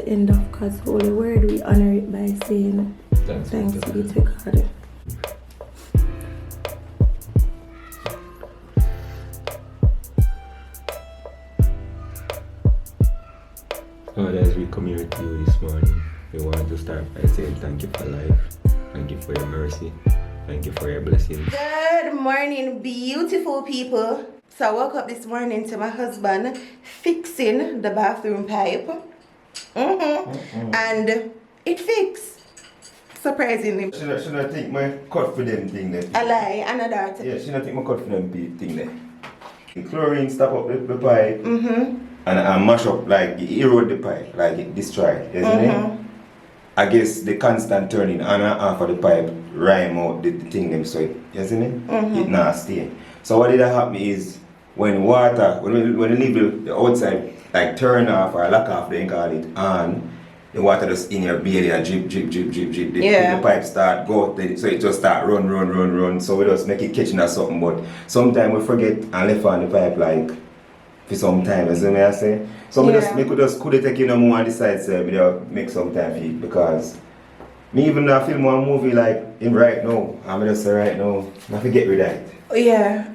the end of God's holy word, we honor it by saying, Thanks be to God. Lord, as we come here to you this morning, we want to start by saying thank you for life, thank you for your mercy, thank you for your blessings. Good morning, beautiful people. So I woke up this morning to my husband fixing the bathroom pipe. And it fixed. Surprisingly. Should I take my cut for them thing there? A lie, another. Yeah, should I take my cut for them thing there? The chlorine stop up the pipe. And I mash up, like it erode the pipe, like it destroy, isn't it? I guess the constant turning on and off of the pipe rhyme out the thing them, so it, isn't it? It not stay. So what did happen is when water, when we leave the outside, like turn off or lock off, they call it, and the water just in your belly and drip. The pipe start go, so it just start run. So we just make it catching or something, but sometimes we forget and left on the pipe like for some time, as I say. So we just could take you no more on the side, so we make some time for it, because me even now film one movie like in right now, I'm just say right now, I forget rid of it. Yeah.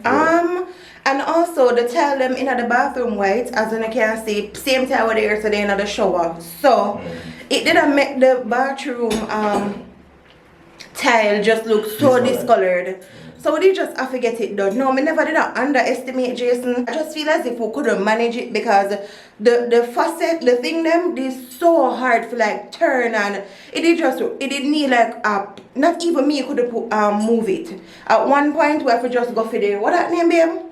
And also the tile them in the bathroom white, as you can see, same tile with there today in the shower. So it didn't make the bathroom tile just look so discolored. So we just have to get it done. No, me never did not underestimate Jason. I just feel as if we couldn't manage it, because the faucet, the thing them, is so hard to like turn, and it did need like not even me could move it. At one point we have to just go for the, what that name babe?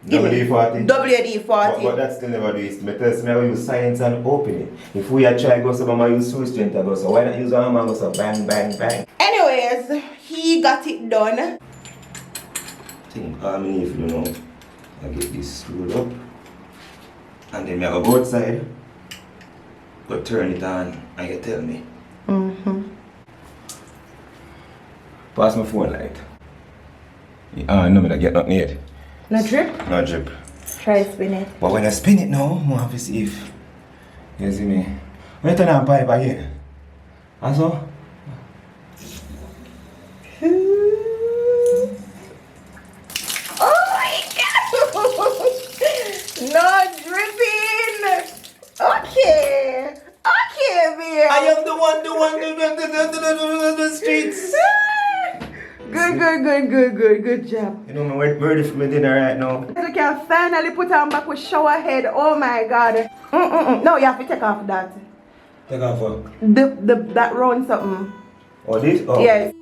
WD-40. WD-40. But that still never do it. Because I use science and open it. If we are trying to go so I use full strength to go, so why not use one man go so bang. Anyways, he got it done. I think all I need if you know, I get this screwed up, and then I go outside, go turn it on, and you tell me. Pass my phone light. No, I get nothing yet. No drip? No drip. Try spin it. But when I spin it now, I have to see if, you see me, when I turn on pipe again, and so, no dripping. Okay, babe. I am the one the streets. Good job. You know, I'm ready for my dinner right now. You can finally put on back with shower head. Oh my god. No, you have to take off that. Take off what? That round something. Oh, this? Oh. Yes.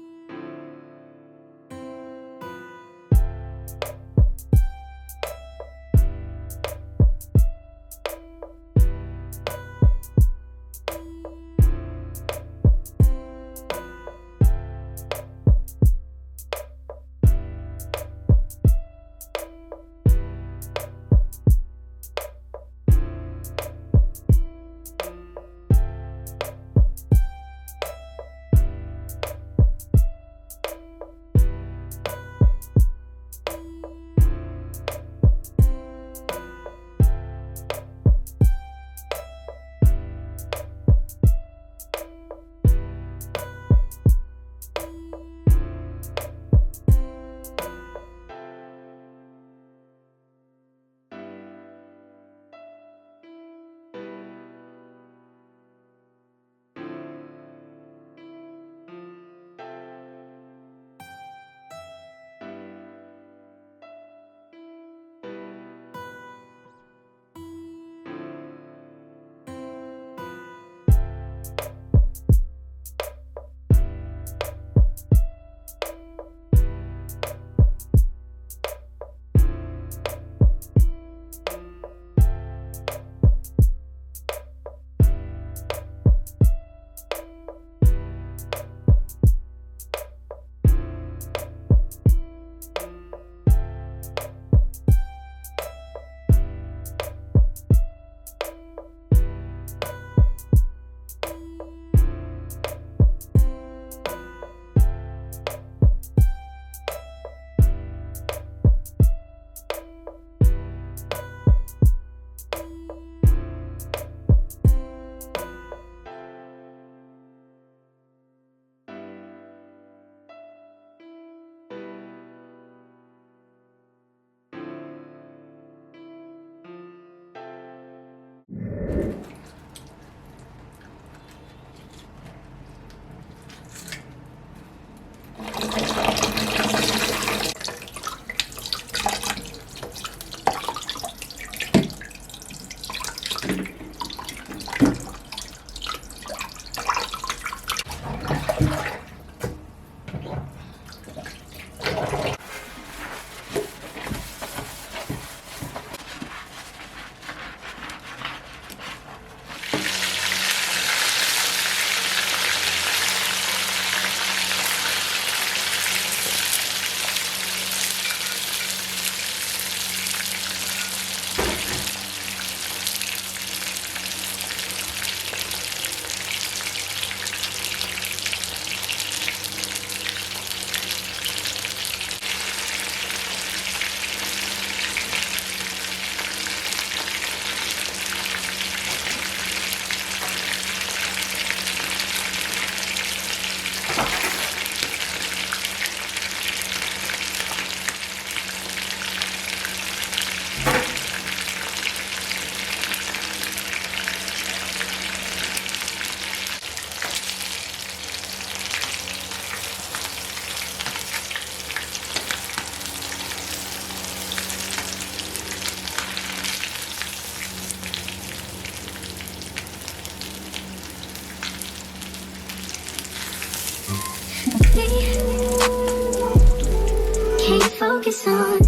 Can you focus on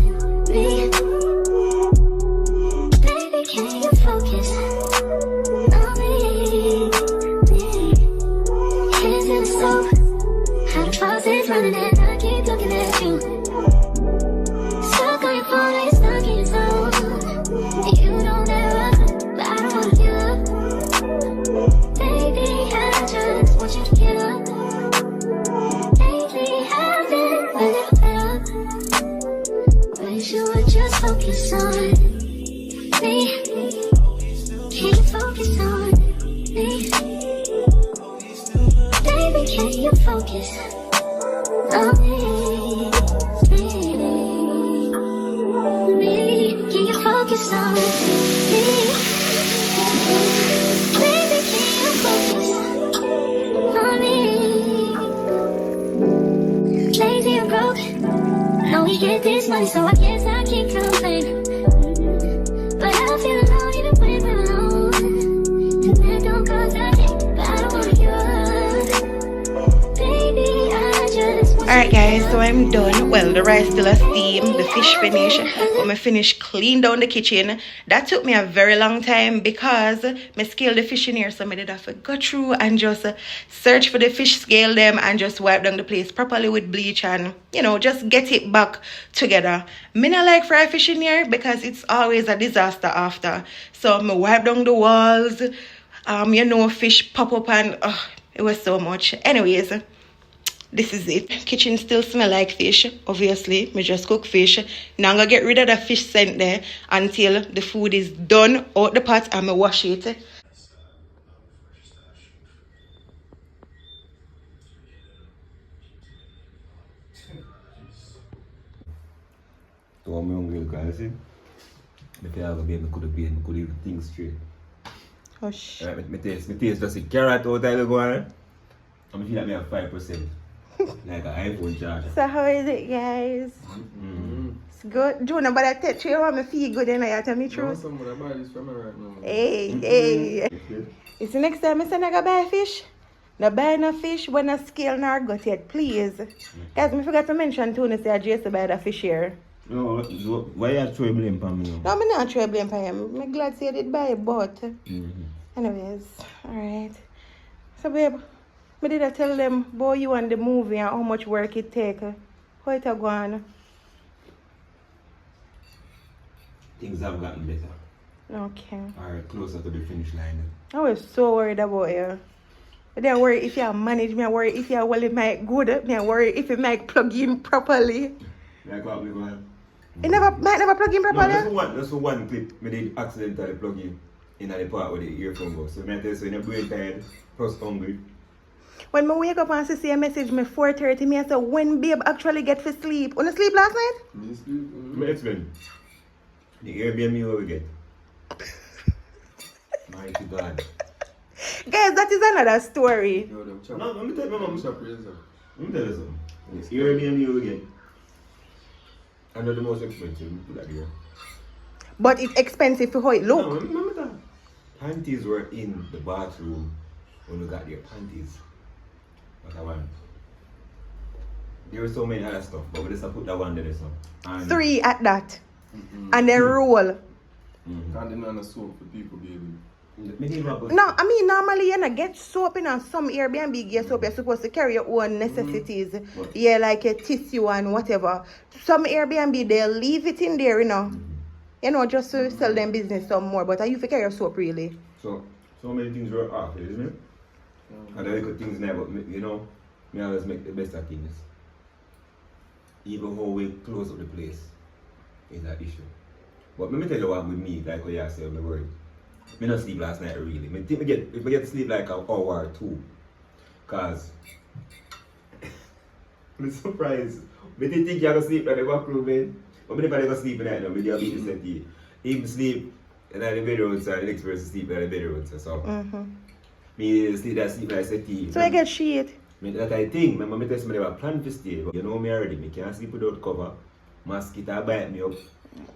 me? Baby, can you focus on me? Hands in the stove, how the faucet's running and I keep looking at you. Stuck on your phone, like stuck in your zone. You don't ever, but I don't wanna give up. Baby, I just want you to get up. Lately, I've been a little better. Wish you would just focus on me. Can you focus on me? Baby, can you focus on me? Can you focus on me? Baby, can you focus on me? Lazy and broke, know we get this money, so I guess I can't complain. But I feel alone even when we're alone, and that don't cause I think, but I don't wanna give up. Baby, I just want Alright guys, so I'm done. Well, the rice still a steam, the fish finished, but I finished clean down the kitchen. That took me a very long time because I scaled the fish in here, so I did have to go through and just search for the fish, scale them, and just wipe down the place properly with bleach and, you know, just get it back together. Me not like fry fish in here because it's always a disaster after. So I wipe down the walls, you know, fish pop up and it was so much. Anyways, this is it. Kitchen still smell like fish. Obviously, me just cook fish. Now I'm gonna get rid of the fish scent there until the food is done out the pot and me wash it. So I'm hungry, guys. If you have a baby, could eat things straight. Hush. Me taste just a carrot out there go on. I'm feel like me have 5%. Like an iPhone charger. So how is it, guys? It's good. Do nobody touch you? Want me feel good and I tell me truth. Somebody buy this from me right now. Hey. It's the next time I say I go buy fish. No buy no fish when I scale nor gut yet, please. Guys, I forgot to mention too, say I just buy the fish here. No, why you throwing blame on me now? No, I'm not trying to blame him. I'm glad to say I did buy it, but anyways, alright. So babe, I did I tell them boy you and the movie and how much work it take. How it a go on? Things have gotten better. Okay. Or closer to the finish line. I was so worried about you. I didn't worry if you manage me, I worry if you well it might good, me I worry if it might plug in properly. Like what we go on? It might never plug in properly. No, just for one clip, I did accidentally plug in the part where the earphone goes. So I tell you, so when you're brain tired, plus hungry. When I wake up and see a message me 4:30, me I say when babe actually get for sleep. Wanna sleep last night? Let me explain. The Airbnb where we get. Mighty God. Guys, that is another story. Yo, them chop. No, let me tell you, Them chop razor. let me tell you something. It's Airbnb where we get. I know the most expensive, we put that here. But it's expensive for how it No, look. remember that. Panties were in the bathroom when we got their panties. But I want. There are so many other stuff, but we just put that one there, so. And 3 at that. And then roll. Can't deny the soap for people, baby. No, I mean normally you not get soap in some Airbnb get soap. You're supposed to carry your own necessities. Yeah, like a tissue and whatever. Some Airbnb they'll leave it in there, you know. You know, just to sell them business some more. But you forget your soap really. So many things were off, isn't it? And the little things now, but you know, me always make the best of things. Even how we close up the place is an issue. But let me tell you what with me, like what you said, I'm worried. I not sleep last night really. I think if I get to sleep like an hour or 2. Cause I'm surprised. I didn't think you're gonna sleep like the back room, man. But I never go sleep in that now, maybe I'll be the same. Even sleep in the bedroom, so the next person sleep in the bedroom. So me sleep like I said. So I get shit. That I think, my mom tells me they were planned to stay, but you know me already, I can't sleep without cover. Mosquito bite me up.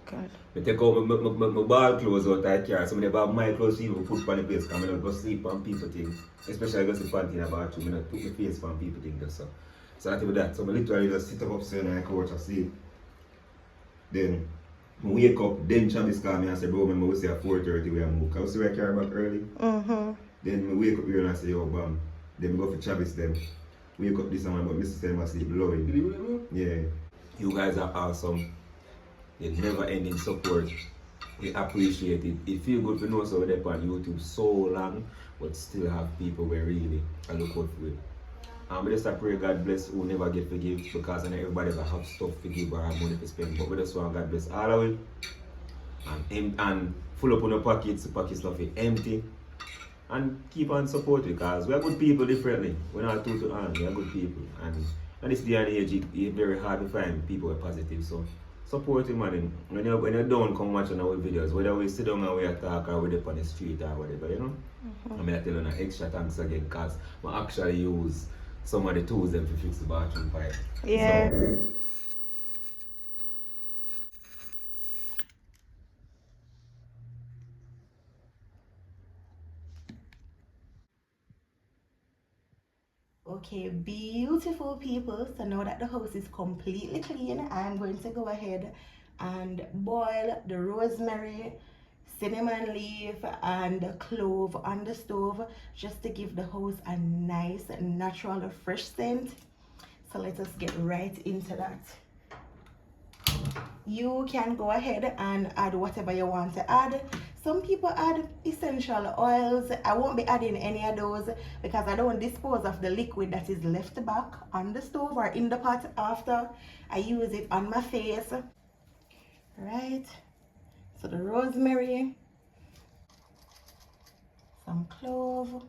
God. I take out my ball clothes out of the car, so I have my clothes even put on the place, because I don't go sleep on people things. Especially I go sleep on in the bathroom, I don't put my face on people things just so. So that's with that. So I literally just sit up upstairs and I couch and sleep. Then I wake up, then Travis call me and say, bro, remember we say at 4:30 we have moved. I was I carry back early. Then I wake up here and I say, yo, bam. Then we go for Travis then. Wake up this morning, but Mr. Sam asleep below him. Yeah. You guys are awesome. The never ending support. We appreciate it. It feels good to know so we're there on YouTube so long, but still have people where really I look out for it. And we just pray God bless who never get forgive because not everybody ever have stuff to give or have money to spend. But we just want God bless all of it. And full up on the pockets, the pockets stuff is empty. And keep on supporting because we are good people differently. We're not two to one, we are good people. And at this day and age, it's very hard to find people who are positive. So support him, man. When you're done, come watch on our videos. Whether we sit down and we talk or we're up on the street or whatever, you know. I'm going to tell you an extra thanks again because I actually use some of the tools them to fix the bathroom pipe. Yeah. So, Okay, beautiful people. So now that the house is completely clean, I'm going to go ahead and boil the rosemary, cinnamon leaf, and clove on the stove just to give the house a nice, natural, fresh scent. So let us get right into that. You can go ahead and add whatever you want to add. Some people add essential oils. I won't be adding any of those because I don't dispose of the liquid that is left back on the stove or in the pot after I use it on my face. Right, so the rosemary, some clove,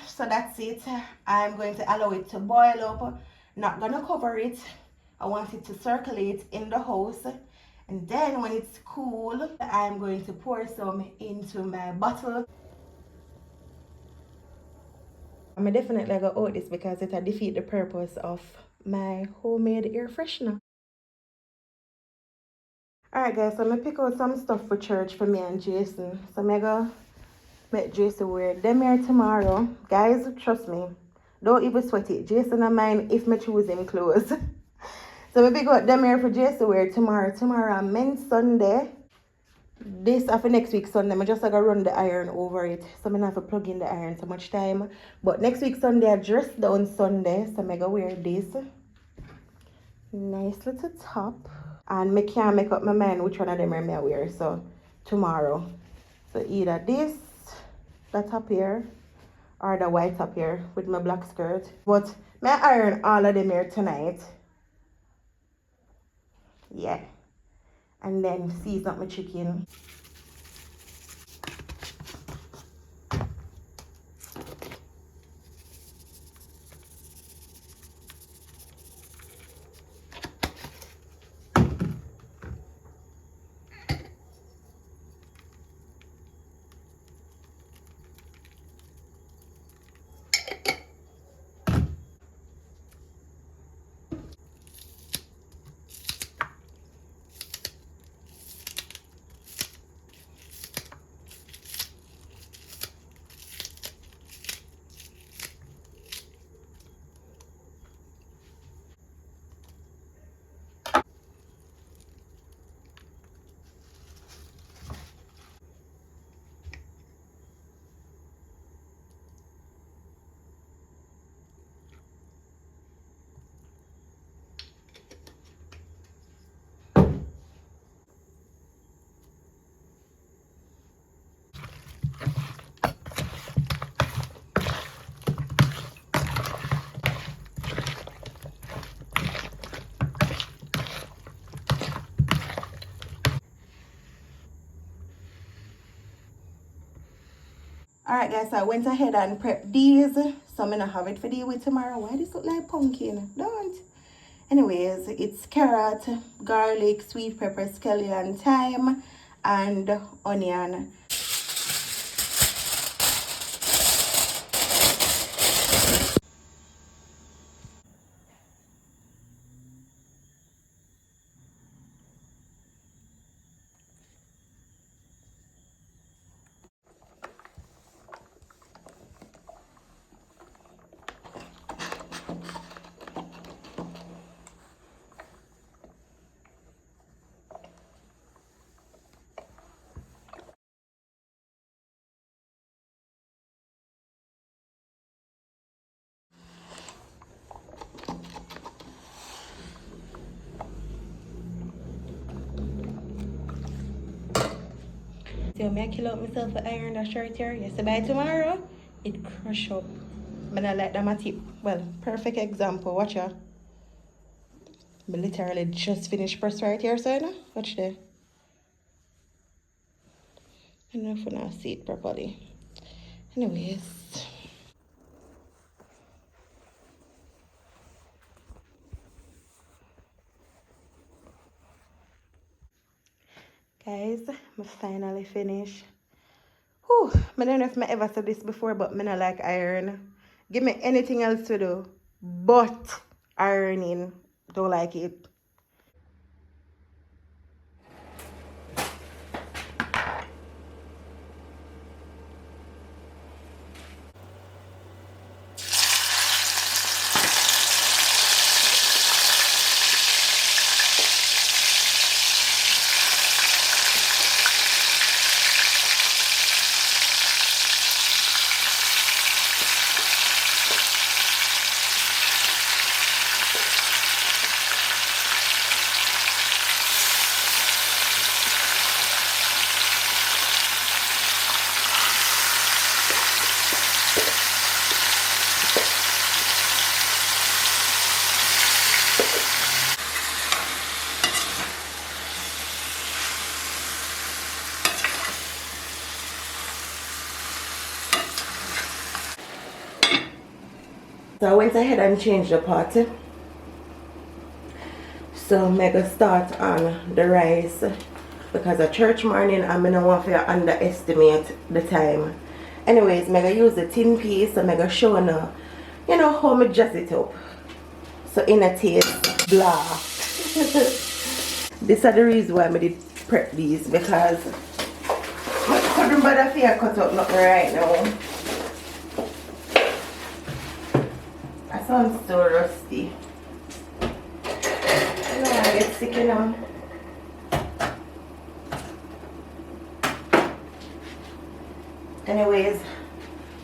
so that's it. I'm going to allow it to boil up, not gonna cover it. I want it to circulate in the house, and then when it's cool I'm going to pour some into my bottle. I'm definitely gonna go out this because it'll defeat the purpose of my homemade air freshener. Alright guys, so I'm gonna pick out some stuff for church for me and Jason. So I'm gonna make Jason wear them here tomorrow. Guys, trust me, don't even sweat it. Jason and mine if me choose him clothes. So we pick out them here for Jason wear tomorrow. Tomorrow Men's Sunday. This after next week Sunday, I just gotta run the iron over it. So I'm gonna have to plug in the iron so much time. But next week Sunday, I dress down Sunday. So I'm gonna wear this. Nice little top. And I can't make up my mind which one of them I wear. So tomorrow. So either this, the top here, or the white top here with my black skirt. But I iron all of them here tonight. Yeah. And then season up my chicken. Alright guys, so I went ahead and prepped these. So I'm gonna have it for deal with tomorrow. Why this look like pumpkin? Don't. Anyways, it's carrot, garlic, sweet pepper, scallion, thyme, and onion. So I kill out myself for iron that shirt here. Yes, by tomorrow, it crush up. But I like that my tip. Well, perfect example. Watch out. I literally just finished press right here, so you know? Watch there. I don't know if I now see it properly. Anyways. Guys, I finally finished. Whew, I don't know if I ever said this before, but I don't like iron. Give me anything else to do, but ironing, don't like it. So I went ahead and changed the pot. So I'm gonna start on the rice because a church morning I'm gonna want to underestimate the time. Anyways, I'm gonna use the tin piece. I'm gonna show you know how I jazz it up. So in a taste, blah. This is the reason why I did prep these because I couldn't bother to cut up nothing right now. That sounds so rusty. I get sick, you know. Anyways,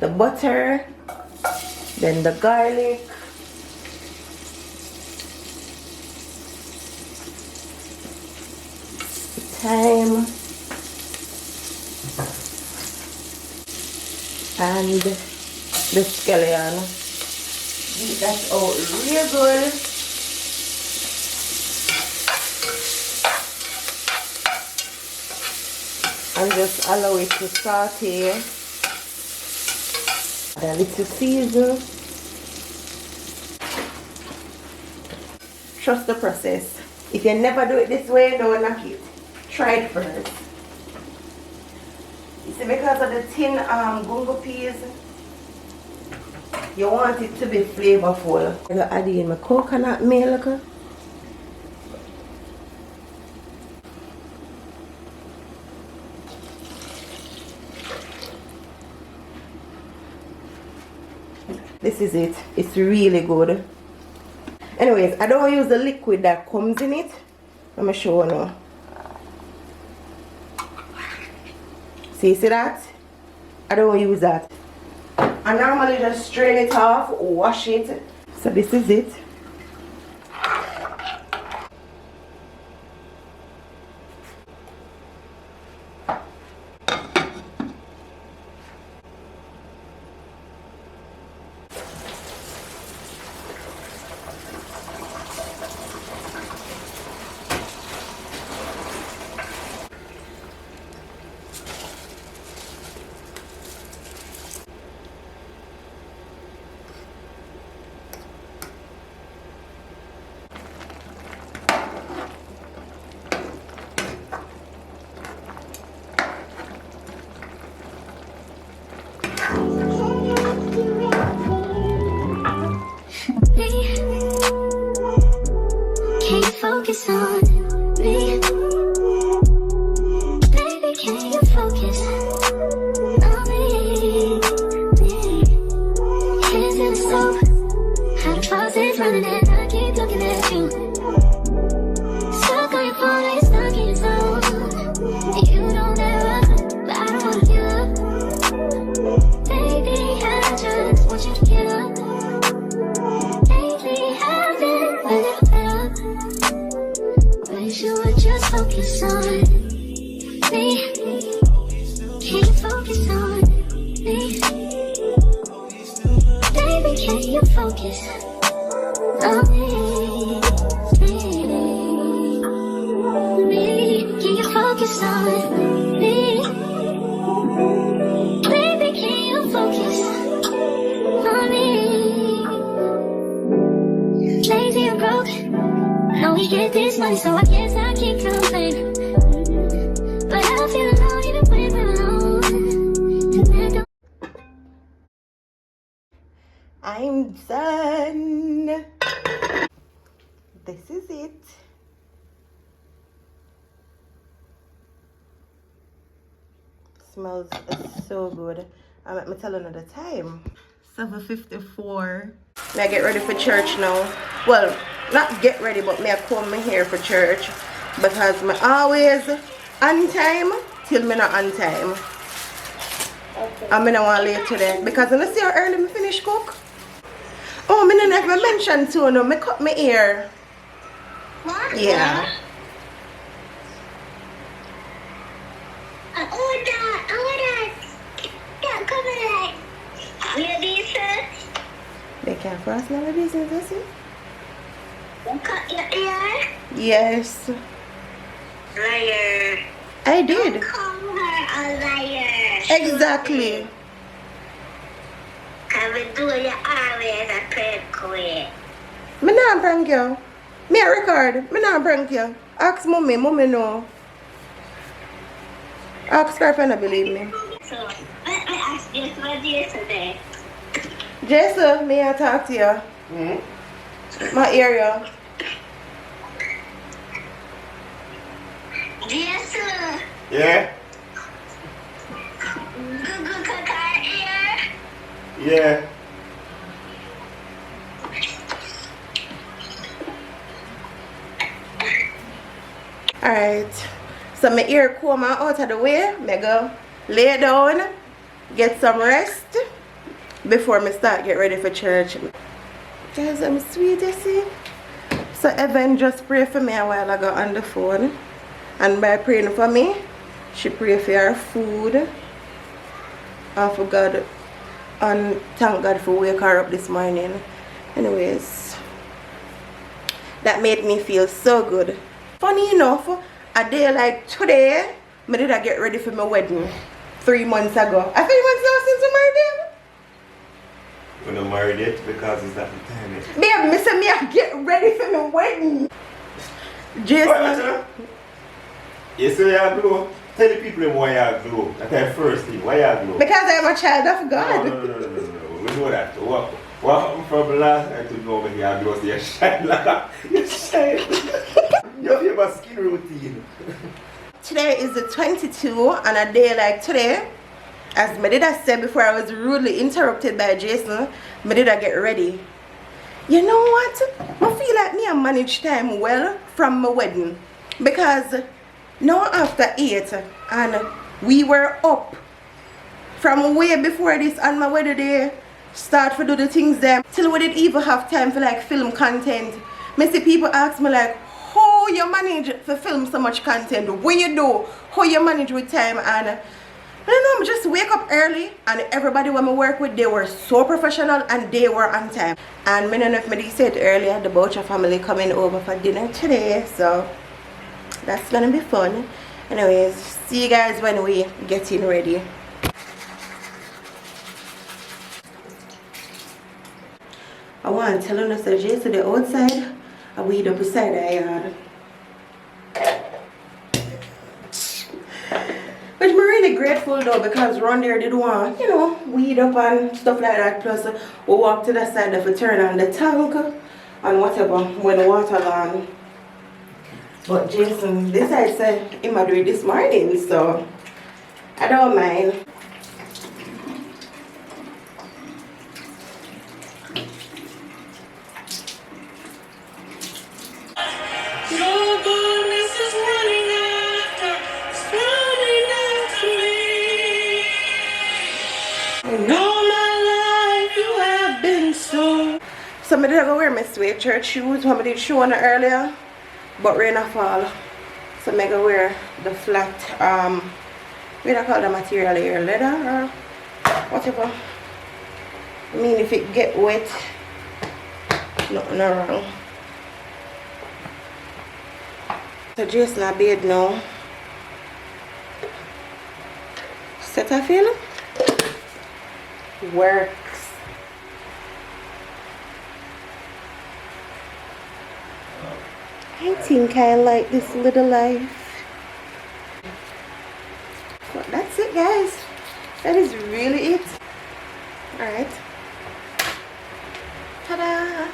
the butter, then the garlic, the thyme, and the scallion. Beat that out real good. And just allow it to saute. Add a little season. Trust the process. If you never do it this way, don't knock it. Try it first. You see, because of the tin gungo peas, you want it to be flavorful. I'm going to add in my coconut milk. This is it. It's really good. Anyways, I don't use the liquid that comes in it. Let me show you now. See that? I don't use that. I normally just strain it off, wash it. So this is it. Can you focus on me? Baby, can you focus on me? Hands in the soap, how the faucet's running and I keep looking at you. Stuck on your phone, like stuck in your zone. You don't ever, but I don't wanna give up. Baby, I just want you to get up. Lately, I've been a little better. Wish you would just focus on me. Can you focus on me? Baby, can you focus on me? Can you focus on me? Baby, can you focus on me? Lazy and broke, know we get this money, so I guess I can't complain. But I feel alone even when we're alone. And I don't. I'm done. This is it. Smells so good. I'm at my tell another time. 7:54. May I get ready for church now? Well, not get ready, but may I comb my hair for church because me always on time till me not on time. And me not want late today because when I see how early me finish cook. Oh, me never mentioned too. No, me cut my hair. What? Yeah. They can't cross none of these, is it? Cut your ear? Yes. Liar. I did. Call her a liar. Exactly. Can we do your always a prank queen? Me not prank you. Me a record. Me not prank you. Ask mommy. Mommy know. Ask her if you don't believe me. So, let me ask you what yesterday. Jason, may I talk to you? My area. Jason, Yeah? Google Kaka ear. Yeah. Alright. So my ear comb out of the way. Me go lay down. Get some rest. Before me start get ready for church. Guys, I'm sweet, you see. So Evan just prayed for me a while ago on the phone. And by praying for me, she prayed for her food. And for God. And thank God for waking her up this morning. Anyways. That made me feel so good. Funny enough, a day like today, I did get ready for my wedding 3 months ago. 3 months now since we married him. We're not married yet because it's not the time yet. Babe, me say me I get ready for my wedding. Jason. Yes, so you glow. Tell the people why you glow. That's the first thing. Why you glow? Because I am a child of God. No. We know that. What happened from last night to know over here? You glow, so you shine like you shine. You have your skin routine. Today is the 22 and a day like today, as me did I said before I was rudely interrupted by Jason, me did I get ready. You know what? I feel like me I manage time well from my wedding. Because now after 8 and we were up from way before this on my wedding day, start to do the things there till we didn't even have time for like film content. Me see people ask me like, how you manage to film so much content? What you do? How you manage with time? And I don't know, I just wake up early and everybody when I work with, they were so professional and they were on time. And I don't know if I said earlier, the Boucher family coming over for dinner today, so that's gonna be fun. Anyways, see you guys when we get in ready. I want to tell you, so Jason, the outside, I weed up beside the yard. Which I'm really grateful though, because around there did want, you know, weed up and stuff like that. Plus, we walk to the side of a turn on the tank and whatever when the water gone. But Jason decided to him do it this morning, so I don't mind. Your goodness is running after, it's running after me. And all my life you have been so. So I did go wear my suede church shoes when I did show on earlier, but rain a fall. So I go wear the flat, what do I call the material here, leather or whatever. I mean if it get wet, nothing wrong. So Jason a bed now. Set a feel? Works. I think I like this little life. But that's it, guys. That is really it. Alright. Ta-da!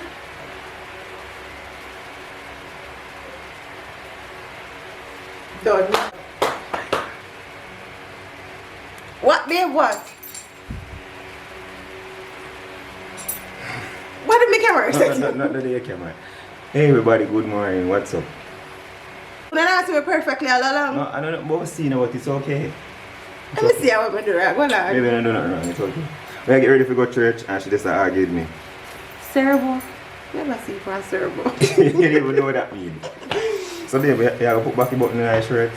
Done. What, babe? What? What did my camera? Not the camera. Hey everybody, good morning. What's up? You don't answer me perfectly all along. No, I don't know about seeing but it's okay. Let me see how I'm do right. Go on. Maybe I don't do nothing wrong, it's okay. When I get ready to go to church and she just argued with me. Cerebral. Never see for a cerebral. You don't even know what that means. So baby, you have to put back the button in your shirt.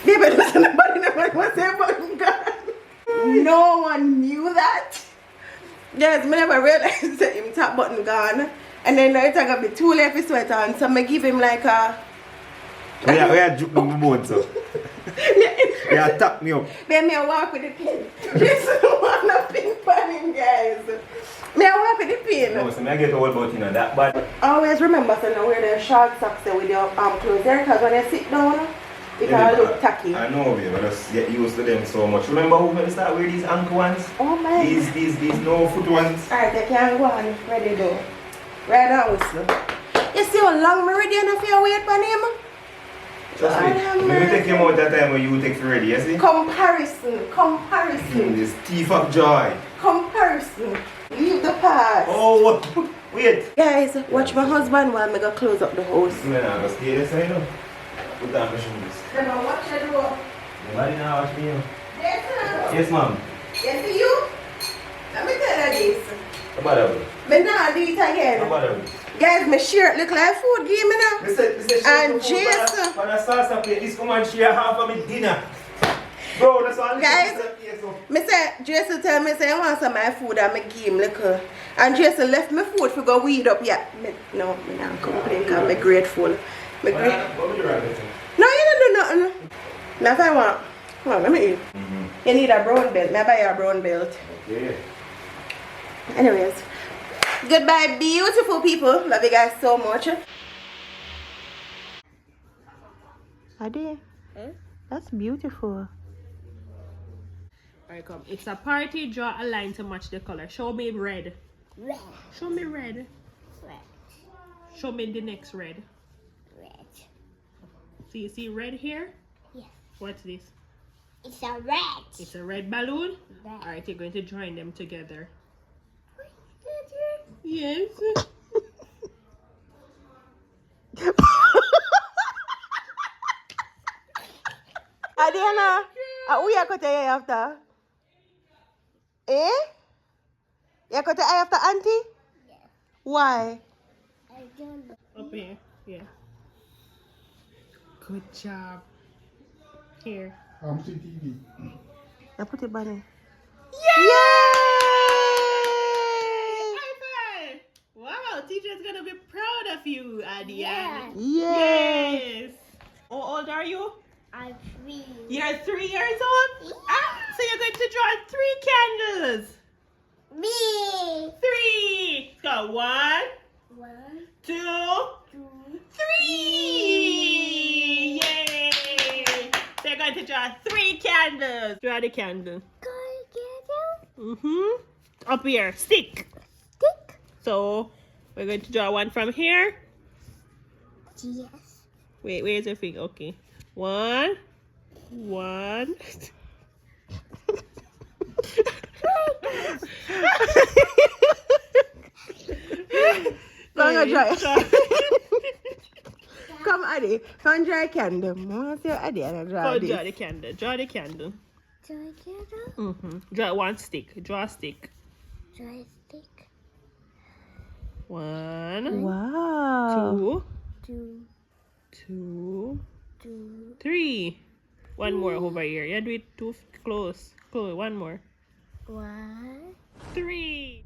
Baby, doesn't nobody know what say button gone. No one knew that. Yes, I never realized that him top button gone. And then I think I'll be too late for sweat on, so I give him like a... We are juking my bone, so. We are tap me up. Then me I walk with the pin. This is one of pin for him, guys. Me I walk with the pin. No, so I get all about that, but... Always remember to know where the short socks there with your clothes there, because when you sit down, it can look tacky. I know, babe, I just get used to them so much. Remember who made start wear these ankle ones? Oh my. These no foot ones. Alright, I can go on. Ready though. Right now, whistle. You see how long me ready enough for your wait for him? Trust me. Maybe take him out that time when you take for ready, you see? Comparison. This teeth of joy. Comparison. Leave the past. Oh, wait. Guys, watch my husband while I go close up the house. Man, I'm going to stay this side now. Put on my shoes. Then I watch the door. Nobody now watch me. Yes, Yes, ma'am. yes, you? Let me tell you this. What about it? But now do it again. What about it? Guys, my shirt look like food game now. And Jason. When I saw something, this come and share half of my dinner. Bro, that's all. Guys, me say, Jason tell me say I want some of my food and me give him liquor. And Jason left me food for go weed up. Yeah, no, me not complain because I'm grateful. No, you don't do nothing. Now if I want, well, let me eat. You need a brown belt. May I buy you a brown belt? Okay. Anyways, goodbye, beautiful people. Love you guys so much. Adi, that's beautiful. Alright, come. It's a party. Draw a line to match the color. Show me red. Red. Show me red. Red. Show me the next red. Red. So you see red here? Yes. What's this? It's a red. It's a red balloon? Red. Alright, you're going to join them together. Yes. Adiana, who you cut your hair after? Eh? You cut your hair after auntie? Yes. Why? I don't know. Up here. Yeah. Good job. Here. I'm seeing TV. I put it back in. Yay! Yay! High five! Wow, teacher's gonna be proud of you, Adiana. Yeah. Yay! Yes. How old are you? I'm 3. You're 3 years old? Ah, so you're going to draw 3 candles. Me. 3. So 1, 1, 2, 2, 3. Yay! So you're going to draw 3 candles. Draw the candle. Go get you. Mm-hmm. Up here. Stick. Tick. So we're going to draw one from here. Yes. Wait, where's your finger? Okay. One. Come on, Sorry, dry. Come, Addy. Come dry candle. I want to see Addy and dry Go this. draw the candle. Draw the candle. Together. Draw one stick. Draw a stick. Joystick. One. Wow. Two. Two. 3. One more over here. You do it too close. One more. 1. 3.